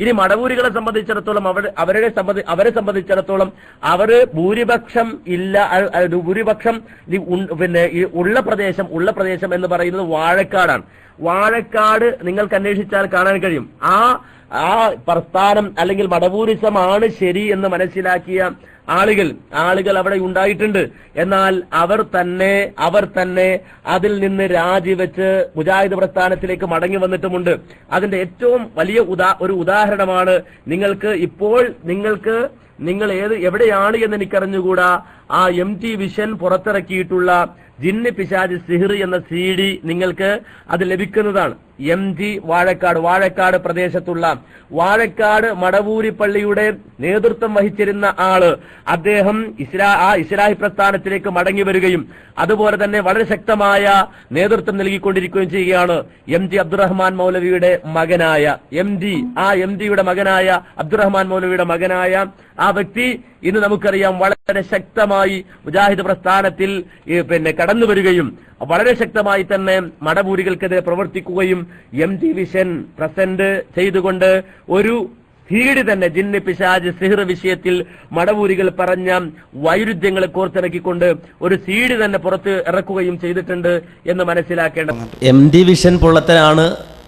ഇനി മടവൂരികളെ സംബന്ധിച്ചിടത്തോളം അവരെ സംബന്ധിച്ചിടത്തോളം അവര് ഭൂരിപക്ഷം ഇല്ല, ഭൂരിപക്ഷം പിന്നെ ഈ ഉള്ള പ്രദേശം എന്ന് പറയുന്നത് വാഴക്കാടാണ്. വാഴക്കാട് നിങ്ങൾക്ക് അന്വേഷിച്ചാൽ കാണാൻ കഴിയും. ആ പ്രസ്ഥാനം അല്ലെങ്കിൽ മടവൂരിസമാണ് ശരി എന്ന് മനസ്സിലാക്കിയ ആളുകൾ അവിടെ ഉണ്ടായിട്ടുണ്ട്. എന്നാൽ അവർ തന്നെ അതിൽ നിന്ന് രാജിവെച്ച് മുജാഹിദ് പ്രസ്ഥാനത്തിലേക്ക് മടങ്ങി വന്നിട്ടുമുണ്ട്. അതിന്റെ ഏറ്റവും വലിയ ഒരു ഉദാഹരണമാണ് നിങ്ങൾ എവിടെയാണ് എന്ന് എനിക്കറിഞ്ഞുകൂടാ, ആ MT വിഷൻ പുറത്തിറക്കിയിട്ടുള്ള ജിന്ന് പിശാച് സിഹിർ എന്ന CD നിങ്ങൾക്ക് അത് ലഭിക്കുന്നതാണ്. MG വാഴക്കാട് പ്രദേശത്തുള്ള വാഴക്കാട് മടവൂരി പള്ളിയുടെ നേതൃത്വം വഹിച്ചിരുന്ന ആള് അദ്ദേഹം ഇസ്ലാഹി പ്രസ്ഥാനത്തിലേക്ക് മടങ്ങി വരികയും അതുപോലെ തന്നെ വളരെ ശക്തമായ നേതൃത്വം നൽകിക്കൊണ്ടിരിക്കുകയും ചെയ്യുകയാണ്. MG അബ്ദുറഹ്മാൻ മൗലവിയുടെ മകനായ MGയുടെ മകനായ അബ്ദുറഹ്മാൻ മൗലവിയുടെ മകനായ ആ വ്യക്തി ഇന്ന് നമുക്കറിയാം വളരെ ശക്തമായി മുജാഹിദ് പ്രസ്ഥാനത്തിൽ കടന്നു വരികയും വളരെ ശക്തമായി തന്നെ മടവൂരികൾക്കെതിരെ പ്രവർത്തിക്കുകയും MG വിഷൻ പ്രസന്റ് ചെയ്തുകൊണ്ട് ഒരു CD തന്നെ ജിന്ന് പിശാച് സിഹിർ വിഷയത്തിൽ മടവൂരികൾ പറഞ്ഞ വൈരുദ്ധ്യങ്ങളെ കോർത്തിണക്കിക്കൊണ്ട് ഒരു CD തന്നെ പുറത്ത് ഇറക്കുകയും ചെയ്തിട്ടുണ്ട് എന്ന് മനസ്സിലാക്കേണ്ടത്. MD വിഷൻ പൊള്ളത്തനാണ്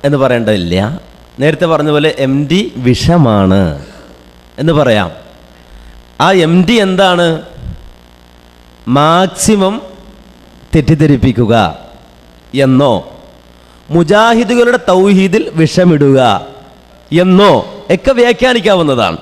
എന്ന് പറയേണ്ടതില്ല. നേരത്തെ പറഞ്ഞ പോലെ MD വിഷമാണ് എന്ന് പറയാം. ആ MD എന്താണ്? മാക്സിമം തെറ്റിദ്ധരിപ്പിക്കുക എന്നോ മുജാഹിദുകളുടെ തൗഹീദിൽ വിഷമിടുക എന്നോ ഒക്കെ വ്യാഖ്യാനിക്കാവുന്നതാണ്.